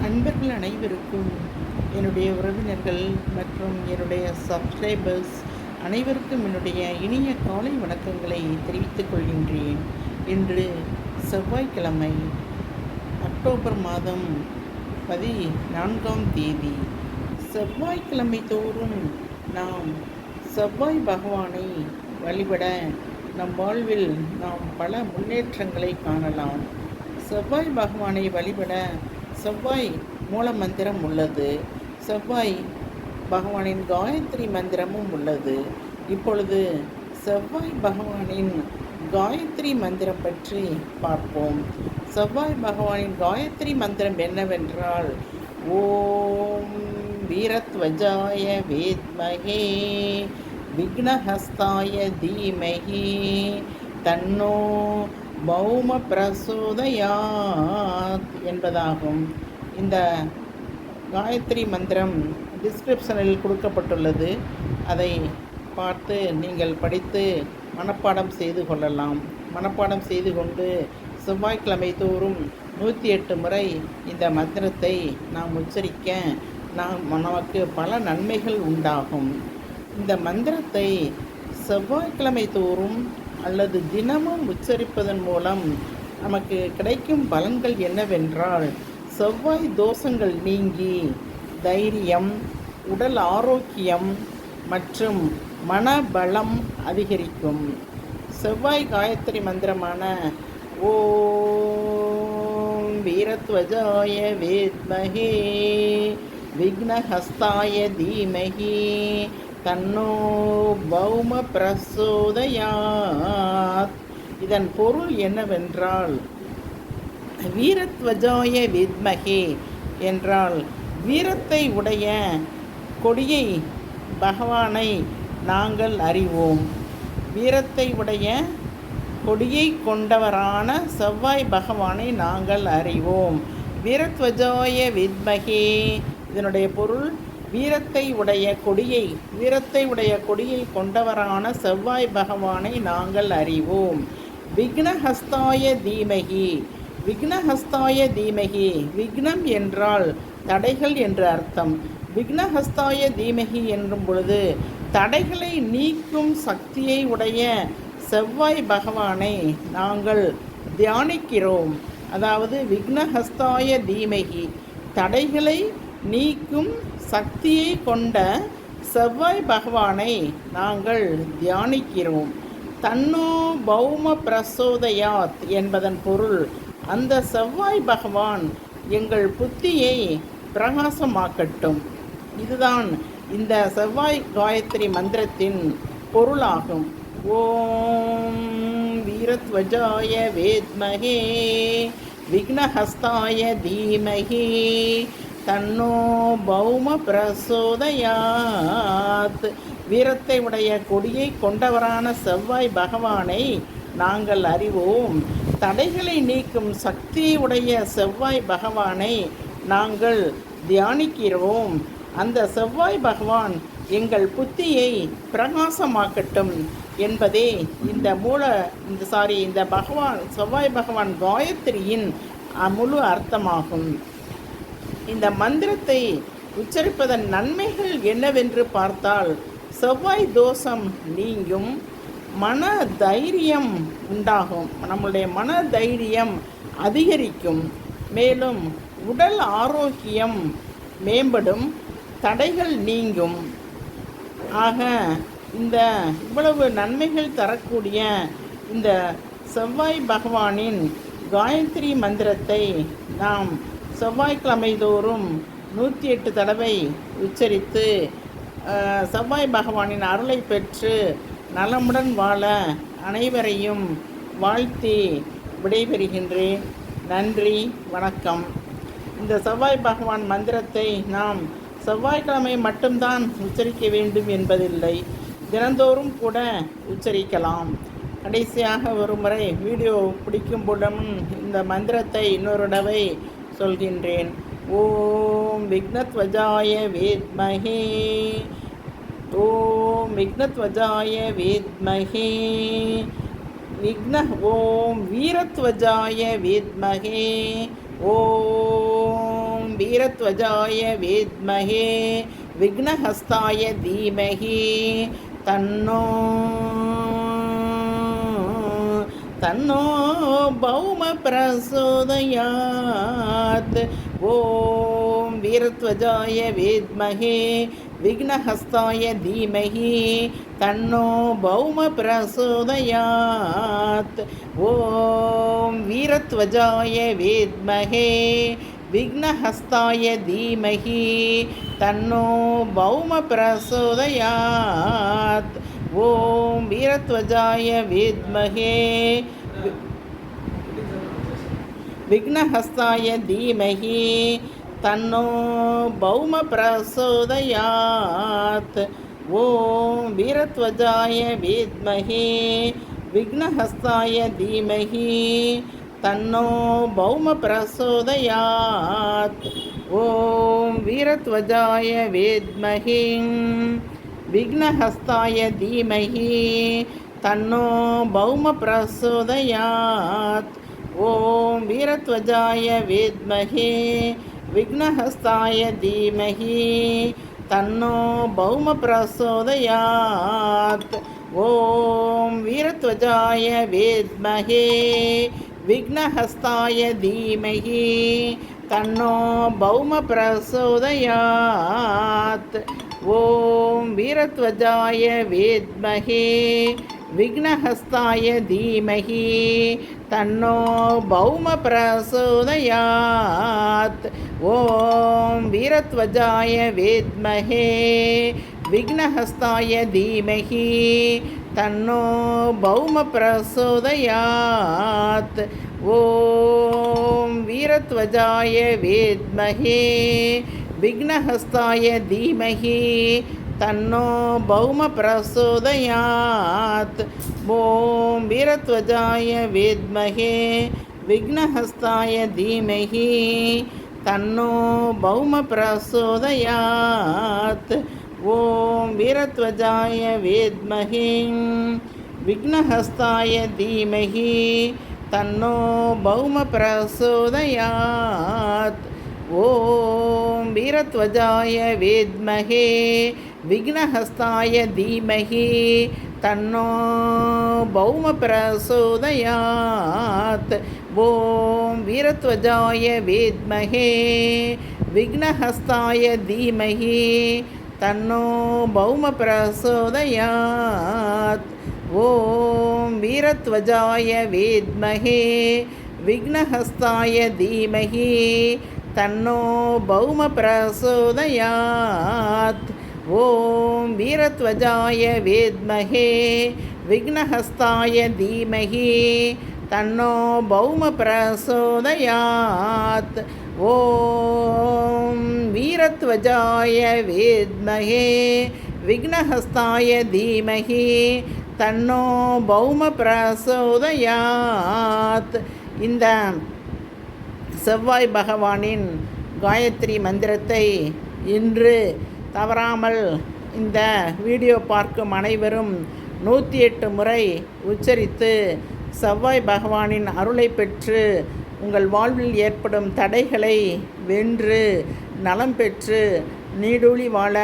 அன்பர்கள் அனைவருக்கும், என்னுடைய உறவினர்கள் மற்றும் என்னுடைய சப்ஸ்கிரைபர்ஸ் அனைவருக்கும் என்னுடைய இனிய காலை வணக்கங்களை தெரிவித்துக் கொள்கின்றேன். இன்று செவ்வாய்க்கிழமை, அக்டோபர் மாதம் 14ஆம் தேதி. செவ்வாய்க்கிழமை தோறும் நாம் செவ்வாய் பகவானை வழிபட நம் வாழ்வில் நாம் பல முன்னேற்றங்களை காணலாம். செவ்வாய் பகவானை வழிபட செவ்வாய் மூல மந்திரம் உள்ளது. செவ்வாய் பகவானின் காயத்ரி மந்திரமும் உள்ளது. இப்பொழுது செவ்வாய் பகவானின் காயத்ரி மந்திரம் பற்றி பார்ப்போம். செவ்வாய் பகவானின் காயத்ரி மந்திரம் என்னவென்றால், ஓம் வீரத்வஜாய வேத்மஹே விக்னஹஸ்தாய தீமஹி தன்னோ பௌம பிரசோதயாத் என்பதாகும். இந்த காயத்ரி மந்திரம் டிஸ்கிரிப்ஷனில் கொடுக்கப்பட்டுள்ளது. அதை பார்த்து நீங்கள் படித்து மனப்பாடம் செய்து கொள்ளலாம். மனப்பாடம் செய்து கொண்டு செவ்வாய்க்கிழமை தோறும் 108 முறை இந்த மந்திரத்தை நாம் உச்சரிக்க நமக்கு பல நன்மைகள் உண்டாகும். இந்த மந்திரத்தை செவ்வாய்க்கிழமை தோறும் அல்லது தினமும் உச்சரிப்பதன் மூலம் நமக்கு கிடைக்கும் பலன்கள் என்னவென்றால், செவ்வாய் தோஷங்கள் நீங்கி தைரியம், உடல் ஆரோக்கியம் மற்றும் மனபலம் அதிகரிக்கும். செவ்வாய் காயத்ரி மந்திரமான ஓம் வீரத்வஜாய வேத்மஹே விக்னஹஸ்தாய தீமஹி தன்னோ பௌம பிரசோதயாத். இதன் பொருள் என்னவென்றால், வீரத்வஜாய வித்மஹே என்றால் வீரத்தை உடைய கொடியை பகவானை நாங்கள் அறிவோம். வீரத்தை உடைய கொடியை கொண்டவரான செவ்வாய் பகவானை நாங்கள் அறிவோம். வீரத்வஜாய வித்மஹே, இதனுடைய பொருள் வீரத்தை உடைய கொடியை கொண்டவரான செவ்வாய் பகவானை நாங்கள் அறிவோம். விக்னஹஸ்தாய தீமஹி, விக்னஹஸ்தாய தீமஹி, விக்னம் என்றால் தடைகள் என்று அர்த்தம். விக்னஹஸ்தாய தீமஹி என்னும் பொழுது தடைகளை நீக்கும் சக்தியை உடைய செவ்வாய் பகவானை நாங்கள் தியானிக்கிறோம். அதாவது விக்னஹஸ்தாய தீமஹி, தடைகளை நீக்கும் சக்தியை கொண்ட செவ்வாய் பகவானை நாங்கள் தியானிக்கிறோம். தன்னோ பௌம பிரசோதயாத் என்பதன் பொருள், அந்த செவ்வாய் பகவான் எங்கள் புத்தியை பிரகாசமாக்கட்டும். இதுதான் இந்த செவ்வாய் காயத்ரி மந்திரத்தின் பொருளாகும். ஓம் வீரத்வஜாய வேத்மஹே விக்னஹஸ்தாய தீமஹி தன்னோ பௌம பிரசோதயாத். வீரத்தை உடைய கொடியை கொண்டவரான செவ்வாய் பகவானை நாங்கள் அறிவோம். தடைகளை நீக்கும் சக்தியை உடைய செவ்வாய் பகவானை நாங்கள் தியானிக்கிறோம். அந்த செவ்வாய் பகவான் எங்கள் புத்தியை பிரகாசமாக்கட்டும் என்பதே இந்த செவ்வாய் பகவான் காயத்ரியின் முழு அர்த்தமாகும். இந்த மந்திரத்தை உச்சரிப்பதன் நன்மைகள் என்னவென்று பார்த்தால், செவ்வாய் தோஷம் நீங்கும், மன தைரியம் உண்டாகும், நம்முடைய மன தைரியம் அதிகரிக்கும், மேலும் உடல் ஆரோக்கியம் மேம்படும், தடைகள் நீங்கும். ஆக இந்த இவ்வளவு நன்மைகள் தரக்கூடிய இந்த செவ்வாய் பகவானின் காயத்ரி மந்திரத்தை நாம் செவ்வாய்க்கிழமை தோறும் 108 தடவை உச்சரித்து செவ்வாய் பகவானின் அருளை பெற்று நலமுடன் வாழ அனைவரையும் வாழ்த்தி விடைபெறுகின்றேன். நன்றி, வணக்கம். இந்த செவ்வாய் பகவான் மந்திரத்தை நாம் செவ்வாய்க்கிழமை மட்டும்தான் உச்சரிக்க வேண்டும் என்பதில்லை, தினந்தோறும் கூட உச்சரிக்கலாம். கடைசியாக ஒரு முறை வீடியோ பிடிக்கும்புடன் இந்த மந்திரத்தை இன்னொரு தடவை சொல்கின்றேன். ஓம் விக்னத்வஜாய வேத்மஹே, ஓம் விக்னத்வஜாய வேத்மஹே ஓம் வீரத்வஜாய வித்மஹே ஓம் வீர வீரத்வஜாய வித்மஹே விக்னஹஸ்தாய தீமஹி தன்னோ தன்னோ பௌம பிரசோதயாத். ஓம் வீரத்வஜாய வித்மஹே விக்னஹஸ்தாய தீமஹி தன்னோ பௌம பிரசோதயாத். ஓம் வீரத்வஜாய வித்மஹே விக்னஹஸ்தாய தீமஹி தன்னோ பௌம பிரசோதயாத். ஓம் வீரத்வஜாய வித்மஹே விக்னஹஸ்தாய தீமஹி தன்னோ பௌம பிரசோதயாத். ஓம் வீரத்வஜாய வித்மஹே விக்னஹஸ்தாய தீமஹி தன்னோ பௌம பிரசோதயாத். ஓம் வீரத்வஜாய வித்மஹே விக்னஹஸ்தாய தீமஹி தன்னோ பௌம பிரசோதயாத். ஓம் வீரத்வஜாய வித்மஹே விக்னஹஸ்தாய தீமஹி தன்னோ பௌம பிரசோதயாத். ஓம் வீரத்வஜாய வித்மஹே விக்னஹஸ்தாய தீமஹி தன்னோ பௌம பிரசோதயாத். ஓம் வீரத்வஜாய வித்மஹே விக்னஹஸ்தாய தீமஹி தன்னோ பௌம பிரசோதயாத். ஓம் வீரத்வஜாய வித்மஹே விக்னஹஸ்தாய தீமஹி தன்னோ பௌம பிரசோதயாத். ஓம் வீரத்வஜாய வித்மஹே விக்னஹஸ்தாய தீமஹி தன்னோ பௌம பிரசோதயாத். ஓம் வீரத்வஜாய வித்மஹே விக்னஹஸ்தாய தீமஹி தன்னோ பௌம பிரசோதயாத். ஓம் வீரத்வஜாய வித்மஹே விக்னஹஸ்தாய தீமஹி தன்னோ பௌம பிரசோதயாத். ஓம் வீரத்வஜாய வித்மஹே விக்னஹஸ்தாய தீமஹி தன்னோ பௌம பிரசோதயாத். ஓம் வீரத்வஜாய வித்மஹே விக்னஹஸ்தாய தீமஹி தன்னோ பௌம பிரசோதயாத். ஓம் வீரத்வஜாய வித்மஹே விக்னஹஸ்தாய தீமஹி தன்னோ பௌம பிரசோதயாத். ஓம் வீரத்வஜாய வித்மஹே விக்னஹஸ்தாய தீமஹி தன்னோ பௌம பிரசோதயாத். ஓம் வீரத்வஜாய வித்மஹே விக்னஹஸ்தாய தீமஹி தன்னோ பௌம பிரசோதயாத். இந்த செவ்வாய் பகவானின் காயத்ரி மந்திரத்தை இன்று தவறாமல் இந்த வீடியோ பார்க்கும் அனைவரும் 108 முறை உச்சரித்து செவ்வாய் பகவானின் அருளை பெற்று உங்கள் வாழ்வில் ஏற்படும் தடைகளை வென்று நலம் பெற்று நீடூழி வாழ